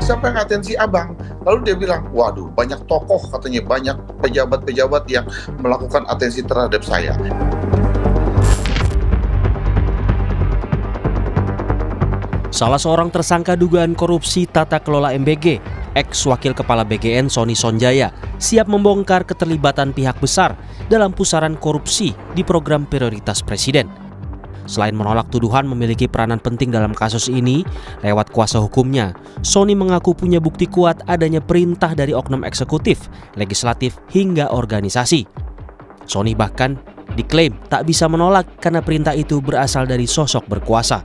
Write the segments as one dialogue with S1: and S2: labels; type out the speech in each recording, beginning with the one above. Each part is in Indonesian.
S1: siapa yang atensi abang? Lalu dia bilang, waduh banyak tokoh katanya, banyak pejabat-pejabat yang melakukan atensi terhadap saya.
S2: Salah seorang tersangka dugaan korupsi tata kelola MBG, ex-wakil kepala BGN Sony Sonjaya, siap membongkar keterlibatan pihak besar dalam pusaran korupsi di program prioritas Presiden. Selain menolak tuduhan memiliki peranan penting dalam kasus ini, lewat kuasa hukumnya, Sony mengaku punya bukti kuat adanya perintah dari oknum eksekutif, legislatif, hingga organisasi. Sony bahkan diklaim tak bisa menolak karena perintah itu berasal dari sosok berkuasa.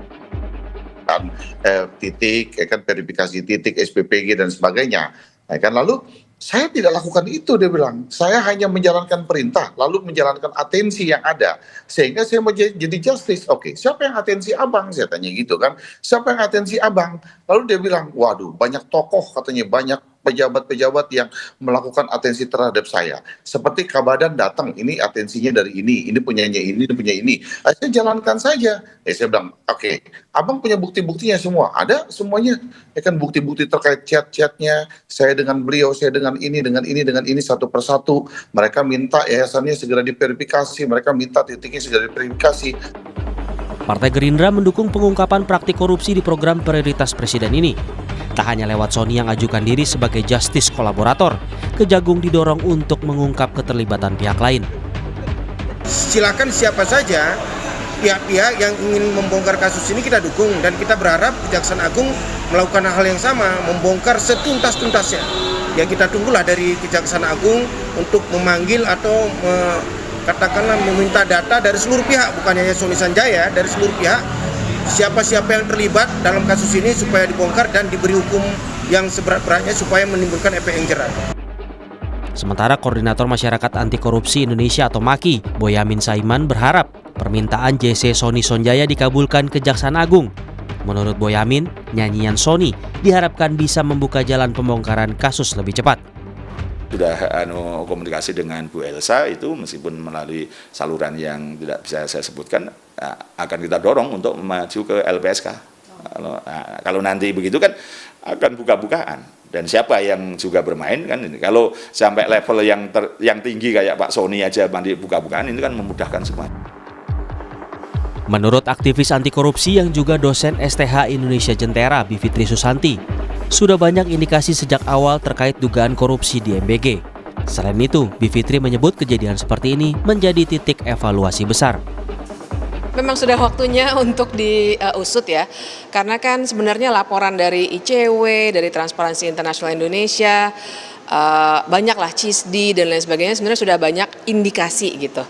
S1: Titik, verifikasi titik, SPPG dan sebagainya. Lalu saya tidak lakukan itu, dia bilang. Saya hanya menjalankan perintah, lalu menjalankan atensi yang ada. Sehingga saya mau jadi justice. Oke, siapa yang atensi abang? Saya tanya gitu kan. Siapa yang atensi abang? Lalu dia bilang, waduh banyak tokoh katanya, banyak pejabat-pejabat yang melakukan atensi terhadap saya. Seperti Kabadan datang, ini atensinya dari ini punyanya ini punya ini. Saya jalankan saja. Saya bilang, oke, abang punya bukti-buktinya semua. Ada semuanya. Bukti-bukti terkait chat-chatnya, saya dengan beliau, saya dengan ini satu persatu. Mereka minta yayasannya segera diverifikasi, mereka minta titiknya segera diverifikasi.
S2: Partai Gerindra mendukung pengungkapan praktik korupsi di program prioritas Presiden ini. Tak hanya lewat Sony yang ajukan diri sebagai justice kolaborator, Kejagung didorong untuk mengungkap keterlibatan pihak lain.
S3: Silakan siapa saja pihak-pihak yang ingin membongkar kasus ini kita dukung, dan kita berharap Kejaksaan Agung melakukan hal yang sama, membongkar setuntas-tuntasnya. Ya kita tunggulah dari Kejaksaan Agung untuk memanggil atau katakanlah meminta data dari seluruh pihak, bukan hanya Sony Sonjaya, dari seluruh pihak, siapa-siapa yang terlibat dalam kasus ini supaya dibongkar dan diberi hukum yang seberat-beratnya supaya menimbulkan efek yang jerah.
S2: Sementara Koordinator Masyarakat Anti Korupsi Indonesia atau MAKI, Boyamin Saiman berharap permintaan JC Sony Sonjaya dikabulkan Kejaksaan Agung. Menurut Boyamin, nyanyian Sony diharapkan bisa membuka jalan pembongkaran kasus lebih cepat.
S4: Sudah komunikasi dengan Bu Elsa itu, meskipun melalui saluran yang tidak bisa saya sebutkan, akan kita dorong untuk maju ke LPSK. Kalau nanti begitu kan akan buka-bukaan, dan siapa yang juga bermain kan ini. Kalau sampai level yang tinggi kayak Pak Sony aja nanti buka-bukaan, ini kan memudahkan semua.
S2: Menurut aktivis anti korupsi yang juga dosen STH Indonesia Jentera, Bivitri Susanti, sudah banyak indikasi sejak awal terkait dugaan korupsi di MBG. Selain itu, Bivitri menyebut kejadian seperti ini menjadi titik evaluasi besar.
S5: Memang sudah waktunya untuk diusut ya, karena kan sebenarnya laporan dari ICW, dari Transparansi Internasional Indonesia, banyaklah CISDI dan lain sebagainya, sebenarnya sudah banyak indikasi gitu.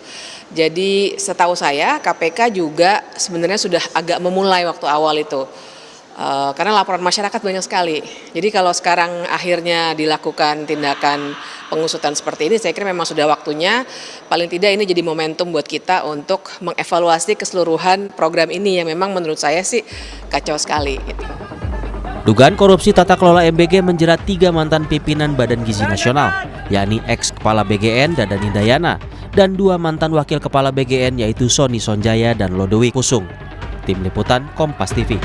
S5: Jadi setahu saya KPK juga sebenarnya sudah agak memulai waktu awal itu. Karena laporan masyarakat banyak sekali. Jadi kalau sekarang akhirnya dilakukan tindakan pengusutan seperti ini, saya kira memang sudah waktunya, paling tidak ini jadi momentum buat kita untuk mengevaluasi keseluruhan program ini yang memang menurut saya sih kacau sekali. Gitu.
S2: Dugaan korupsi tata kelola MBG menjerat 3 mantan pimpinan Badan Gizi Nasional, yakni ex-kepala BGN Dadan Hindayana, dan 2 mantan wakil kepala BGN yaitu Sony Sonjaya dan Lodowi Kusung. Tim Liputan Kompas TV.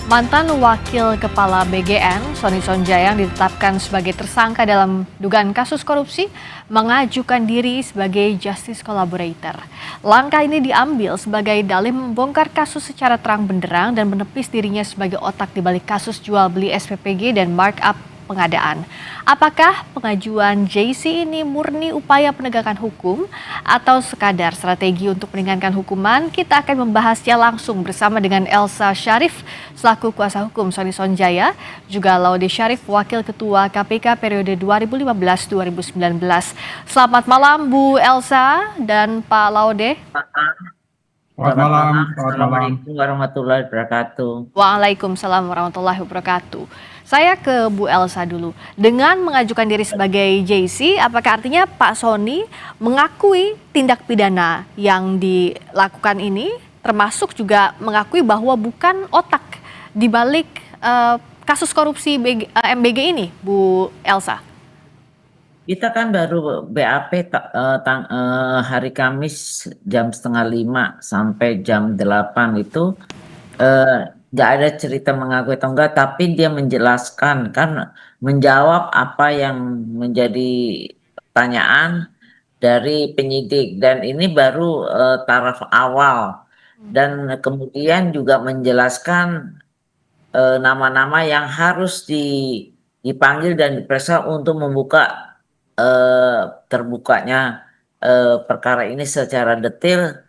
S6: Mantan Wakil Kepala BGN, Sony Sonjaya yang ditetapkan sebagai tersangka dalam dugaan kasus korupsi, mengajukan diri sebagai justice collaborator. Langkah ini diambil sebagai dalih membongkar kasus secara terang benderang dan menepis dirinya sebagai otak di balik kasus jual beli SPPG dan markup pengadaan. Apakah pengajuan JC ini murni upaya penegakan hukum atau sekadar strategi untuk meringankan hukuman? Kita akan membahasnya langsung bersama dengan Elsa Syarif selaku kuasa hukum Sony Sonjaya, juga Laude Syarif, Wakil Ketua KPK periode 2015-2019. Selamat malam Bu Elsa dan Pak Laude.
S7: Selamat malam. Assalamualaikum warahmatullahi wabarakatuh.
S6: Waalaikumsalam warahmatullahi wabarakatuh. Saya ke Bu Elsa dulu. Dengan mengajukan diri sebagai JC, apakah artinya Pak Sony mengakui tindak pidana yang dilakukan ini, termasuk juga mengakui bahwa bukan otak di balik kasus korupsi MBG ini, Bu Elsa?
S7: Kita kan baru BAP hari Kamis jam 4:30 sampai jam 8 itu eh, nggak ada cerita mengakui atau enggak, tapi dia menjelaskan kan, menjawab apa yang menjadi pertanyaan dari penyidik, dan ini baru taraf awal, dan kemudian juga menjelaskan nama-nama yang harus dipanggil dan diperiksa untuk membuka terbukanya perkara ini secara detail.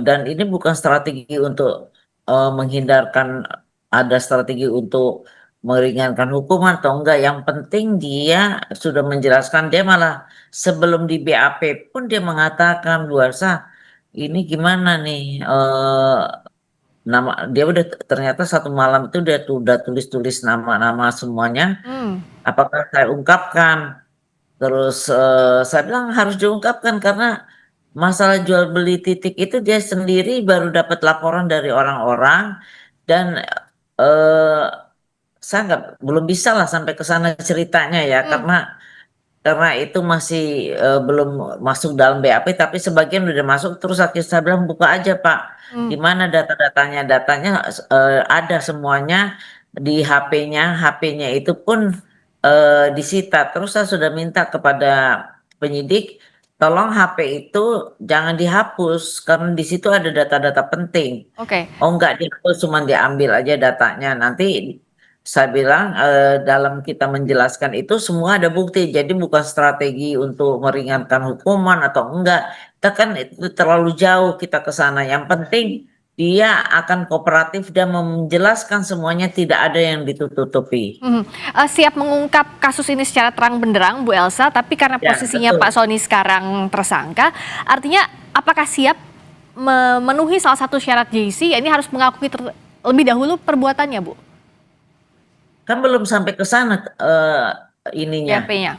S7: Dan ini bukan strategi untuk menghindarkan, ada strategi untuk meringankan hukuman atau enggak. Yang penting dia sudah menjelaskan, dia malah sebelum di BAP pun dia mengatakan, Bu Elsa, ini gimana nih, nama dia udah, ternyata satu malam itu dia udah tulis-tulis nama-nama semuanya. Apakah saya ungkapkan? Terus saya bilang harus diungkapkan karena masalah jual beli titik itu dia sendiri baru dapat laporan dari orang-orang, dan saya belum bisa lah sampai ke sana ceritanya ya, karena itu masih belum masuk dalam BAP, tapi sebagian udah masuk. Terus akhirnya saya bilang, buka aja Pak, di mana data-datanya, ada semuanya di HP-nya itu pun disita. Terus saya sudah minta kepada penyidik, tolong HP itu jangan dihapus karena di situ ada data-data penting.
S6: Oke.
S7: Oh enggak dihapus, cuma diambil aja datanya. Nanti saya bilang dalam kita menjelaskan itu semua ada bukti. Jadi bukan strategi untuk meringankan hukuman atau enggak. Kita kan itu terlalu jauh kita ke sana. Yang penting dia akan kooperatif dan menjelaskan semuanya, tidak ada yang ditutupi.
S6: Siap mengungkap kasus ini secara terang benderang, Bu Elsa, tapi karena
S7: Ya,
S6: posisinya
S7: betul.
S6: Pak Sony sekarang tersangka, artinya apakah siap memenuhi salah satu syarat JC, ini harus mengakui lebih dahulu perbuatannya, Bu?
S7: Kan belum sampai ke sana ininya,
S6: BAP-nya.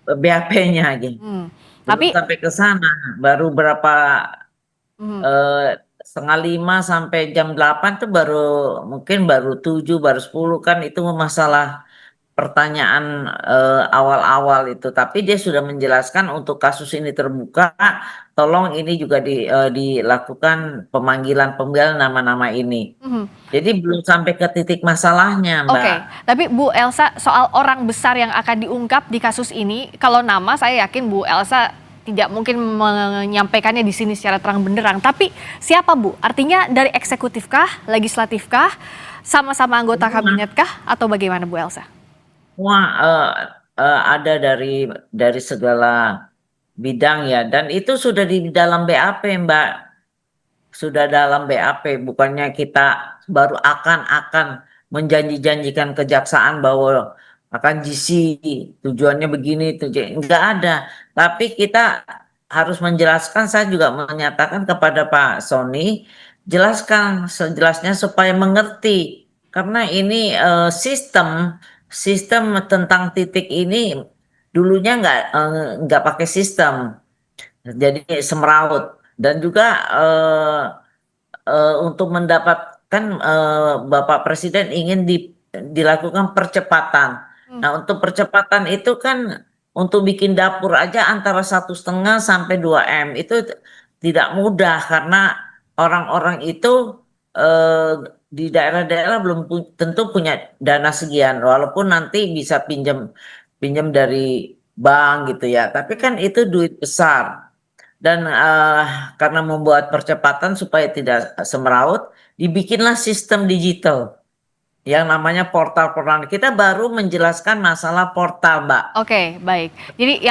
S7: BAP-nya aja. Belum
S6: Tapi
S7: sampai ke sana, baru berapa setengah 5 sampai jam 8 tuh mungkin baru 7, baru 10, kan itu masalah pertanyaan awal-awal itu. Tapi dia sudah menjelaskan untuk kasus ini terbuka, tolong ini juga dilakukan pemanggilan nama-nama ini. Jadi belum sampai ke titik masalahnya, Mbak.
S6: Oke, tapi Bu Elsa, soal orang besar yang akan diungkap di kasus ini, kalau nama saya yakin Bu Elsa tidak mungkin menyampaikannya di sini secara terang benderang. Tapi siapa, Bu? Artinya dari eksekutifkah, legislatifkah, sama-sama anggota kabinetkah, atau bagaimana, Bu Elsa?
S7: Wah, ada dari segala bidang ya, dan itu sudah di dalam BAP, Mbak. Sudah dalam BAP, bukannya kita baru akan menjanjikan kejaksaan bahwa akan GC, tujuannya begini, enggak ada. Tapi kita harus menjelaskan, saya juga menyatakan kepada Pak Sony, jelaskan sejelasnya supaya mengerti. Karena ini sistem tentang titik ini dulunya nggak pakai sistem, jadi semeraut. Dan juga untuk mendapatkan Bapak Presiden ingin dilakukan percepatan. Nah, untuk percepatan itu kan untuk bikin dapur aja antara 1,5 sampai 2 M itu tidak mudah, karena orang-orang itu di daerah-daerah belum tentu punya dana sekian, walaupun nanti bisa pinjam dari bank gitu ya. Tapi kan itu duit besar. Dan karena membuat percepatan supaya tidak semeraut, dibikinlah sistem digital yang namanya portal. Kita baru menjelaskan masalah portal, Mbak.
S6: Oke, baik. Jadi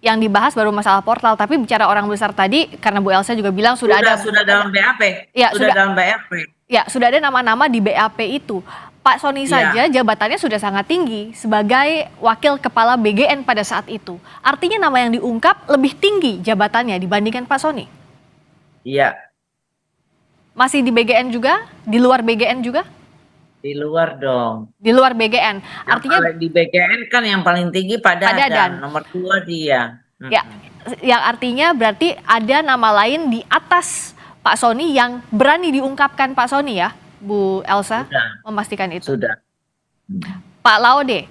S6: yang dibahas baru masalah portal, tapi bicara orang besar tadi, karena Bu Elsa juga bilang sudah
S7: dalam BAP.
S6: Ya, sudah
S7: dalam BAP.
S6: Ya, sudah ada nama-nama di BAP itu. Pak Sony saja jabatannya sudah sangat tinggi sebagai Wakil Kepala BGN pada saat itu. Artinya nama yang diungkap lebih tinggi jabatannya dibandingkan Pak Sony?
S7: Iya.
S6: Masih di BGN juga? Di luar BGN juga?
S7: Di luar dong.
S6: Di luar BGN. Artinya
S7: di BGN kan yang paling tinggi Pak Dadan, nomor 2 dia.
S6: Ya, yang artinya berarti ada nama lain di atas Pak Sony yang berani diungkapkan Pak Sony ya, Bu Elsa?
S7: Sudah.
S6: Memastikan itu.
S7: Sudah.
S6: Pak Laude,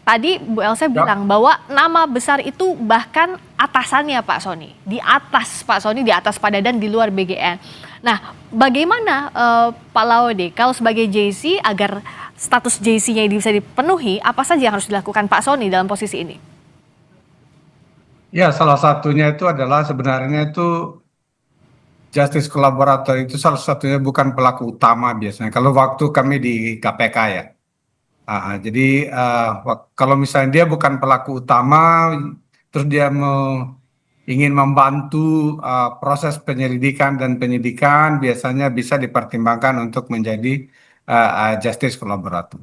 S6: tadi Bu Elsa bilang bahwa nama besar itu bahkan atasannya Pak Sony. Di atas Pak Sony, di atas Pak Dadan, di luar BGN. Nah, bagaimana Pak Laude kalau sebagai JC agar status JC-nya ini bisa dipenuhi, apa saja yang harus dilakukan Pak Sony dalam posisi ini?
S8: Ya, salah satunya itu adalah sebenarnya itu justice kolaborator itu salah satunya bukan pelaku utama biasanya. Kalau waktu kami di KPK ya. Jadi kalau misalnya dia bukan pelaku utama, terus dia ingin membantu proses penyelidikan dan penyidikan, biasanya bisa dipertimbangkan untuk menjadi justice kolaborator.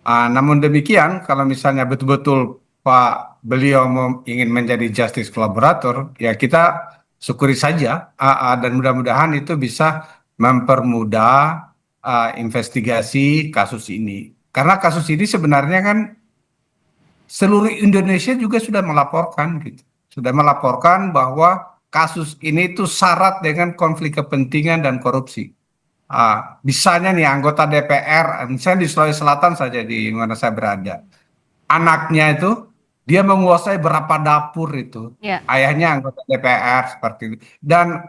S8: Namun demikian, kalau misalnya betul-betul Pak beliau ingin menjadi justice kolaborator, ya kita syukuri saja, dan mudah-mudahan itu bisa mempermudah investigasi kasus ini. Karena kasus ini sebenarnya kan seluruh Indonesia juga sudah melaporkan, gitu, sudah melaporkan bahwa kasus ini itu syarat dengan konflik kepentingan dan korupsi. Misalnya nih anggota DPR, misalnya di Sulawesi Selatan saja di mana saya berada, anaknya itu dia menguasai berapa dapur itu,
S6: Ya.
S8: ayahnya anggota DPR seperti itu. Dan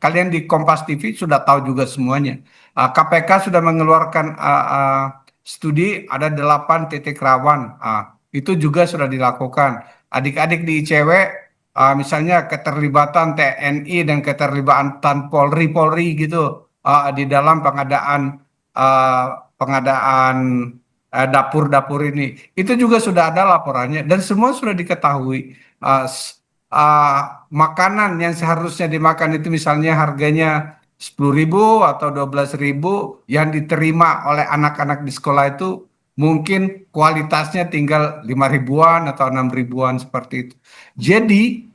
S8: kalian di Kompas TV sudah tahu juga semuanya. KPK sudah mengeluarkan studi ada 8 titik rawan. Itu juga sudah dilakukan. Adik-adik di ICW, misalnya keterlibatan TNI dan keterlibatan Polri gitu di dalam pengadaan dapur-dapur ini. Itu juga sudah ada laporannya dan semua sudah diketahui. Makanan yang seharusnya dimakan itu misalnya harganya 10.000 atau 12.000 yang diterima oleh anak-anak di sekolah itu mungkin kualitasnya tinggal 5.000-an atau 6.000-an seperti itu. Jadi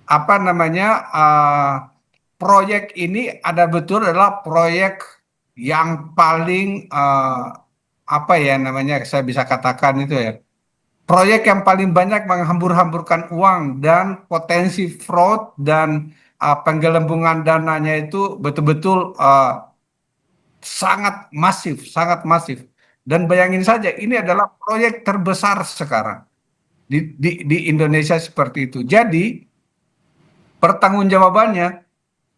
S8: apa namanya proyek ini ada betul adalah proyek yang paling apa ya namanya saya bisa katakan itu ya. Proyek yang paling banyak menghambur-hamburkan uang dan potensi fraud dan penggelembungan dananya itu betul-betul sangat masif, sangat masif. Dan bayangin saja, ini adalah proyek terbesar sekarang di Indonesia seperti itu. Jadi pertanggungjawabannya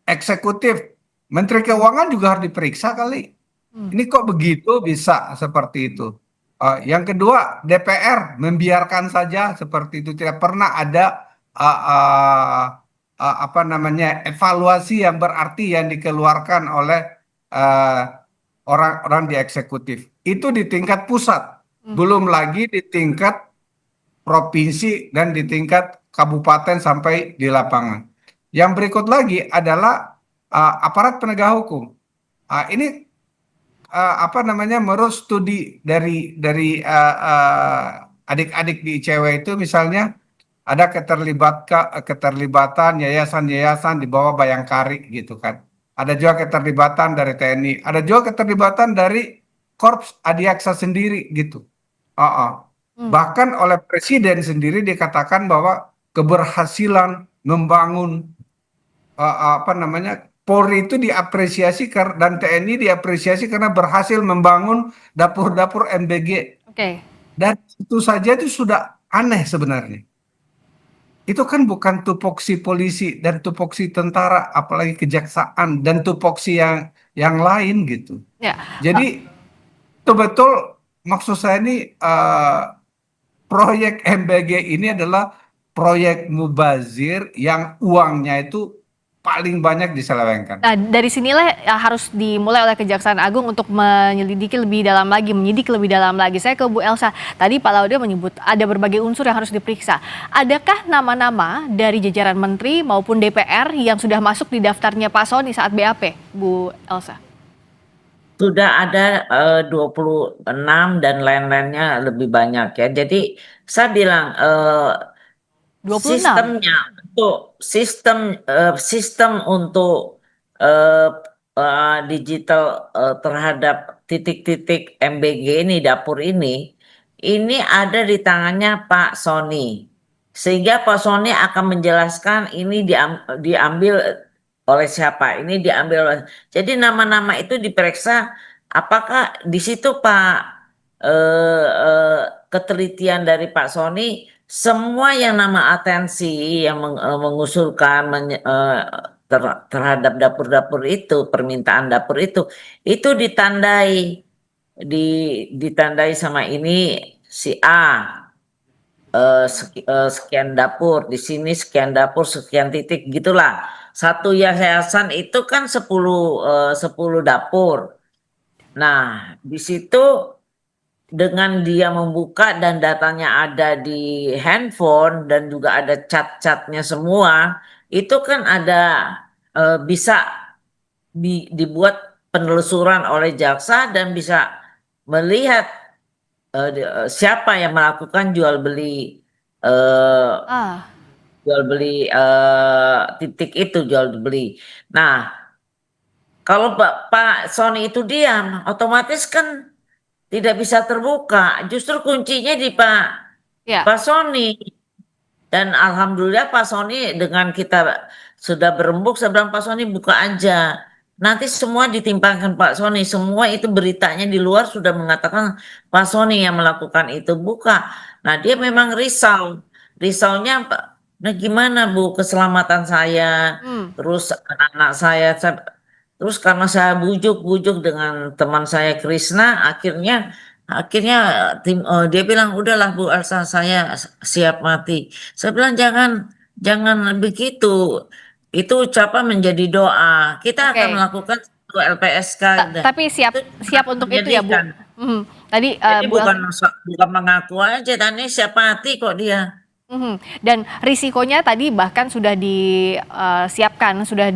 S8: eksekutif, Menteri Keuangan juga harus diperiksa kali. Ini kok begitu bisa seperti itu? Yang kedua, DPR membiarkan saja seperti itu, tidak pernah ada apa namanya evaluasi yang berarti yang dikeluarkan oleh orang-orang di eksekutif. Itu di tingkat pusat, belum lagi di tingkat provinsi dan di tingkat kabupaten sampai di lapangan. Yang berikut lagi adalah aparat penegak hukum. Ini apa namanya menurut studi dari adik-adik di ICW itu misalnya ada keterlibatan yayasan-yayasan di bawah Bayangkari gitu kan. Ada juga keterlibatan dari TNI, ada juga keterlibatan dari Korps Adiaksa sendiri gitu. Bahkan oleh Presiden sendiri dikatakan bahwa keberhasilan membangun apa namanya Polri itu diapresiasi dan TNI diapresiasi karena berhasil membangun dapur-dapur MBG.
S6: Oke.
S8: Dan itu saja itu sudah aneh sebenarnya. Itu kan bukan tupoksi polisi dan tupoksi tentara, apalagi kejaksaan dan tupoksi yang lain gitu.
S6: Ya.
S8: Jadi betul-betul maksud saya ini proyek MBG ini adalah proyek mubazir yang uangnya itu paling banyak diselewengkan.
S6: Nah, dari sinilah harus dimulai oleh Kejaksaan Agung untuk menyelidiki lebih dalam lagi, menyidik lebih dalam lagi. Saya ke Bu Elsa. Tadi Pak Laude menyebut ada berbagai unsur yang harus diperiksa. Adakah nama-nama dari jajaran menteri maupun DPR yang sudah masuk di daftarnya Pak Sony saat BAP, Bu Elsa?
S7: Sudah ada 26 dan lain-lainnya lebih banyak ya. Jadi saya bilang
S6: 26?
S7: sistem untuk digital terhadap titik-titik MBG ini, dapur ini ada di tangannya Pak Sony. Sehingga Pak Sony akan menjelaskan ini diambil oleh siapa, ini diambil jadi nama-nama itu diperiksa apakah di situ Pak ketelitian dari Pak Sony semua yang nama atensi yang mengusulkan terhadap dapur-dapur itu, permintaan dapur itu ditandai sama ini si A, sekian dapur, di sini sekian dapur, sekian titik gitulah. Satu yayasan itu kan 10 dapur. Nah, di situ dengan dia membuka dan datanya ada di handphone dan juga ada cat-catnya semua, itu kan ada bisa dibuat penelusuran oleh jaksa dan bisa melihat siapa yang melakukan
S6: Ah,
S7: jual beli titik itu, jual beli. Nah, kalau Pak Sony itu diam, otomatis kan tidak bisa terbuka. Justru kuncinya di
S6: ya.
S7: Pak Sony. Dan alhamdulillah Pak Sony dengan kita sudah berembuk, saya bilang Pak Sony buka aja. Nanti semua ditimpangkan Pak Sony. Semua itu beritanya di luar sudah mengatakan Pak Sony yang melakukan itu. Buka. Nah dia memang risau. Risaunya nah gimana Bu keselamatan saya.
S6: Hmm.
S7: Terus anak-anak saya. Terus karena saya bujuk-bujuk dengan teman saya Krisna. Akhirnya dia bilang udahlah Bu Elsa saya siap mati. Saya bilang jangan begitu. Itu ucapan menjadi doa. Kita
S6: Oke.
S7: akan melakukan satu LPSK.
S6: Tapi siap
S7: Itu
S6: siap untuk itu ya, Bu.
S7: menjadikan.
S6: Mhm. Tadi
S7: Jadi
S6: Bu Elsa.
S7: bukan mengaku aja, tadi siap mati kok dia.
S6: Dan risikonya tadi bahkan sudah disiapkan, sudah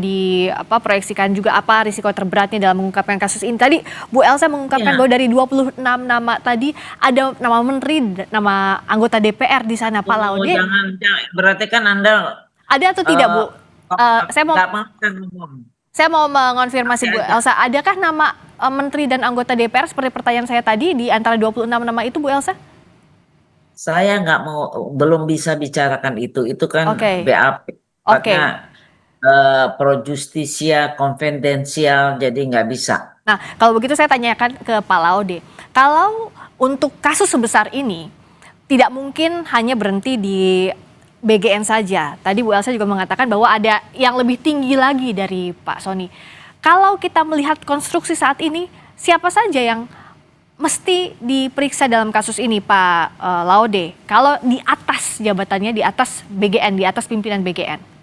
S6: proyeksikan juga apa risiko terberatnya dalam mengungkapkan kasus ini. Tadi Bu Elsa mengungkapkan
S7: Iya.
S6: bahwa dari 26 nama tadi ada nama menteri, nama anggota DPR di sana, Pak Laude.
S7: Jangan, berarti kan Anda
S6: Ada atau tidak, Bu? Saya mau
S7: nggak makan ngomong.
S6: saya mau mengonfirmasi Bu Elsa, adakah nama menteri dan anggota DPR seperti pertanyaan saya tadi di antara 26 nama itu, Bu Elsa?
S7: Saya belum bisa bicarakan itu kan
S6: Oke.
S7: BAP.
S6: Oke.
S7: Karena pro justisia konfidensial, jadi nggak bisa.
S6: Nah, kalau begitu saya tanyakan ke Pak Laude. Kalau untuk kasus sebesar ini, tidak mungkin hanya berhenti di BGN saja. Tadi Bu Elsa juga mengatakan bahwa ada yang lebih tinggi lagi dari Pak Sony. Kalau kita melihat konstruksi saat ini, siapa saja yang mesti diperiksa dalam kasus ini, Pak Laude? Kalau di atas jabatannya, di atas BGN, di atas pimpinan BGN.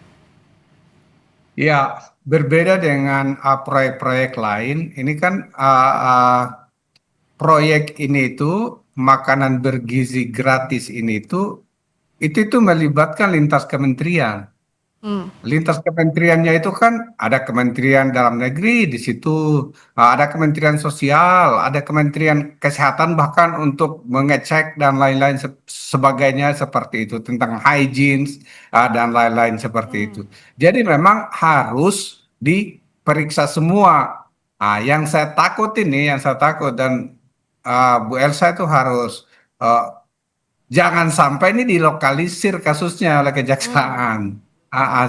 S8: Ya, berbeda dengan proyek-proyek lain. Ini kan proyek ini itu makanan bergizi gratis ini itu melibatkan lintas kementerian. Lintas kementeriannya itu kan ada Kementerian Dalam Negeri di situ, ada Kementerian Sosial, ada Kementerian Kesehatan bahkan untuk mengecek dan lain-lain sebagainya seperti itu tentang hygiene dan lain-lain seperti itu. Jadi memang harus diperiksa semua. Yang saya takut dan Bu Elsa itu harus jangan sampai ini dilokalisir kasusnya oleh kejaksaan.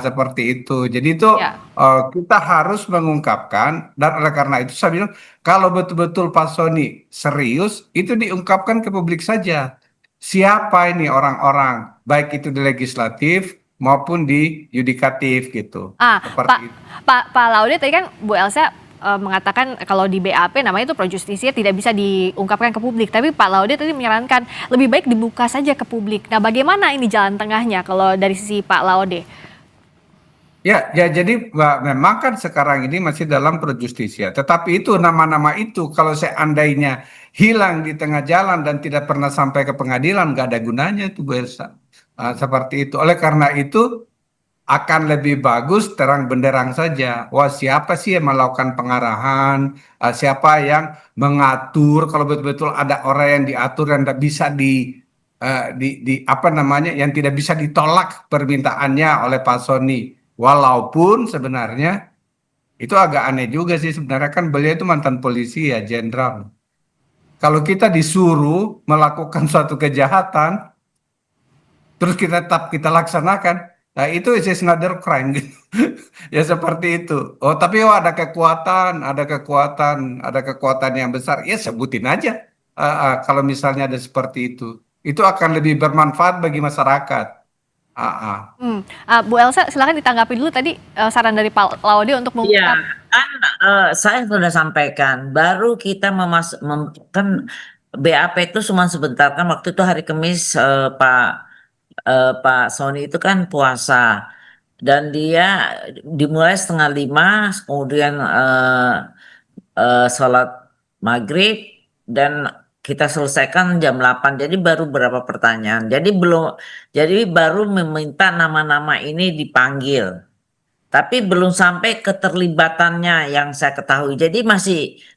S8: Seperti itu. Jadi itu
S6: Ya.
S8: kita harus mengungkapkan dan oleh karena itu saya bilang kalau betul-betul Pak Sony serius itu diungkapkan ke publik saja. Siapa ini orang-orang baik itu di legislatif maupun di yudikatif gitu. Seperti itu.
S6: Pak Laude tadi kan Bu Elsa mengatakan kalau di BAP namanya itu pro justisia tidak bisa diungkapkan ke publik. Tapi Pak Laude tadi menyarankan lebih baik dibuka saja ke publik. Nah, bagaimana ini jalan tengahnya kalau dari sisi Pak Laude?
S8: Ya, jadi memang kan sekarang ini masih dalam pro justisia. Tetapi itu nama-nama itu kalau seandainya hilang di tengah jalan dan tidak pernah sampai ke pengadilan, nggak ada gunanya itu Bu Elsa. Seperti itu. Oleh karena itu akan lebih bagus terang benderang saja. Wah, siapa sih yang melakukan pengarahan, siapa yang mengatur, kalau betul-betul ada orang yang diatur dan tidak bisa yang tidak bisa ditolak permintaannya oleh Pak Sony. Walaupun sebenarnya itu agak aneh juga sih, sebenarnya kan beliau itu mantan polisi ya, jenderal. Kalau kita disuruh melakukan suatu kejahatan, terus kita laksanakan, nah itu is another crime gitu. Ya seperti itu. Oh tapi ada kekuatan yang besar, ya sebutin aja. Kalau misalnya ada seperti itu akan lebih bermanfaat bagi masyarakat.
S6: Bu Elsa, silakan ditanggapi dulu tadi saran dari Pak Laude untuk
S7: Iya,
S6: mengungkap.
S7: kan saya sudah sampaikan, baru kita kan BAP itu cuma sebentar, kan waktu itu hari Kamis Pak Sony itu kan puasa dan dia dimulai 4:30, kemudian sholat maghrib dan kita selesaikan jam 8. Jadi baru berapa pertanyaan. Jadi baru meminta nama-nama ini dipanggil. Tapi belum sampai keterlibatannya yang saya ketahui. Jadi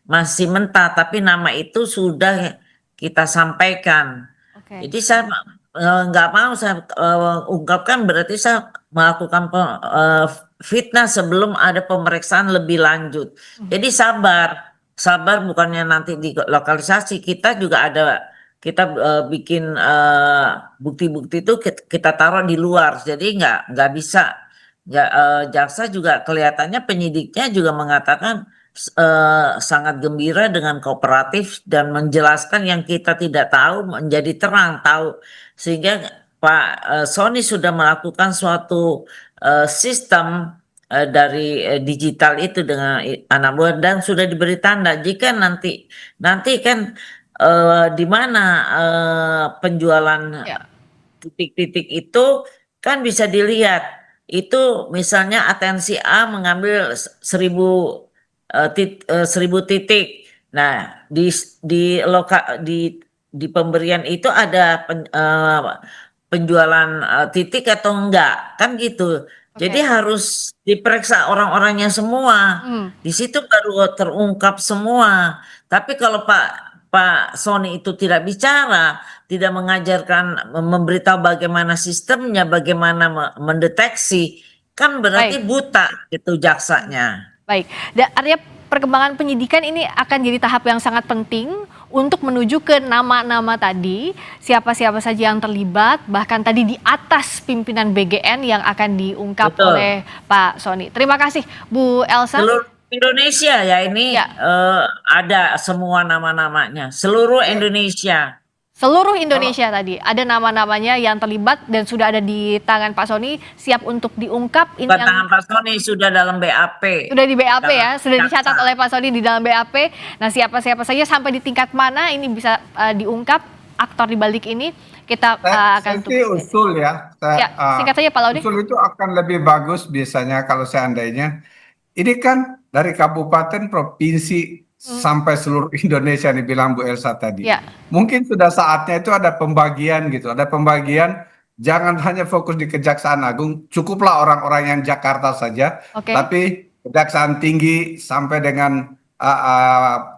S7: masih mentah, tapi nama itu sudah kita sampaikan.
S6: Oke.
S7: Jadi saya nggak mau saya ungkapkan, berarti saya melakukan fitnah sebelum ada pemeriksaan lebih lanjut. Jadi sabar bukannya nanti di lokalisasi, kita juga kita bikin bukti-bukti itu kita taruh di luar. Jadi nggak bisa. Jaksa juga kelihatannya, penyidiknya juga mengatakan sangat gembira dengan kooperatif dan menjelaskan yang kita tidak tahu menjadi terang tahu, sehingga Pak Sony sudah melakukan suatu sistem dari digital itu dengan anak buah dan sudah diberi tanda jika nanti kan di mana penjualan
S6: Ya.
S7: titik-titik itu kan bisa dilihat. Itu misalnya atensi A mengambil 1.000 titik. Nah, di pemberian itu ada penjualan titik atau enggak, kan gitu. Jadi harus diperiksa orang-orangnya semua. Di situ baru terungkap semua. Tapi kalau Pak Sony itu tidak bicara, tidak mengajarkan, memberitahu bagaimana sistemnya, bagaimana mendeteksi, kan berarti buta gitu jaksanya.
S6: Baik, artinya perkembangan penyidikan ini akan jadi tahap yang sangat penting untuk menuju ke nama-nama tadi, siapa-siapa saja yang terlibat, bahkan tadi di atas pimpinan BGN yang akan diungkap oleh Pak Sony. Terima kasih Bu Elsa.
S7: Seluruh Indonesia ya ini ada semua nama-namanya, seluruh Indonesia.
S6: Seluruh Indonesia tadi ada nama-namanya yang terlibat dan sudah ada di tangan Pak Sony, siap untuk diungkap. Ini yang
S7: tangan Pak Sony sudah dalam BAP.
S6: Sudah di BAP ya, sudah dicatat oleh Pak Sony di dalam BAP. Nah, siapa-siapa saja sampai di tingkat mana ini bisa diungkap aktor di balik ini. Kita akan
S8: tunggu. Usul ya.
S6: Singkat saja Pak Laude.
S8: Usul itu akan lebih bagus biasanya kalau seandainya ini kan dari kabupaten, provinsi, sampai seluruh Indonesia dibilang Bu Elsa tadi. Mungkin sudah saatnya itu ada pembagian gitu. Ada pembagian, jangan hanya fokus di Kejaksaan Agung. Cukuplah orang-orang yang Jakarta saja. Tapi Kejaksaan Tinggi sampai dengan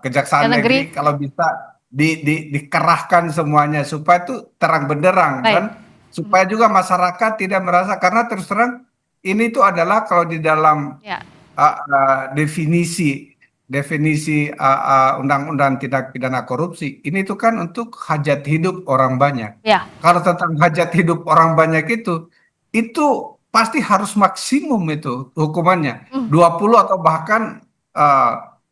S8: Kejaksaan Negeri kalau bisa dikerahkan semuanya supaya itu terang benderang kan. Supaya juga masyarakat tidak merasa, karena terus terang ini tuh adalah kalau di dalam definisi undang-undang tindak pidana korupsi ini tuh kan untuk hajat hidup orang banyak. Kalau tentang hajat hidup orang banyak itu pasti harus maksimum itu hukumannya 20 atau bahkan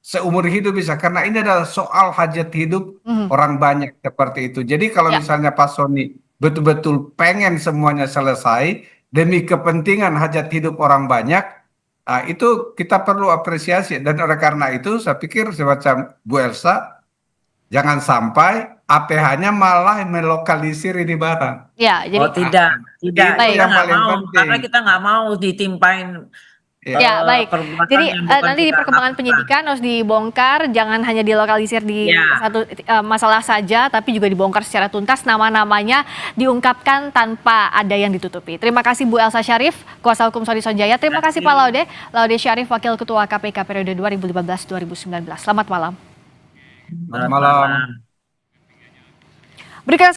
S8: seumur hidup bisa, karena ini adalah soal hajat hidup orang banyak seperti itu. Jadi kalau misalnya Pak Sony betul-betul pengen semuanya selesai demi kepentingan hajat hidup orang banyak, itu kita perlu apresiasi. Dan oleh karena itu saya pikir semacam Bu Elsa, jangan sampai APH-nya malah melokalisir ini barang.
S7: Jadi tidak
S8: itu yang paling penting.
S7: Karena kita nggak mau ditimpain.
S6: Baik. Jadi nanti di perkembangan penyidikan harus dibongkar, jangan hanya dilokalisir di satu masalah saja, tapi juga dibongkar secara tuntas, nama-namanya diungkapkan tanpa ada yang ditutupi. Terima kasih Bu Elsa Syarif, kuasa hukum Sony Sonjaya. Terima kasih Pak Laude Syarif, Wakil Ketua KPK periode 2015-2019. Selamat malam.
S8: Selamat malam.
S6: Berikut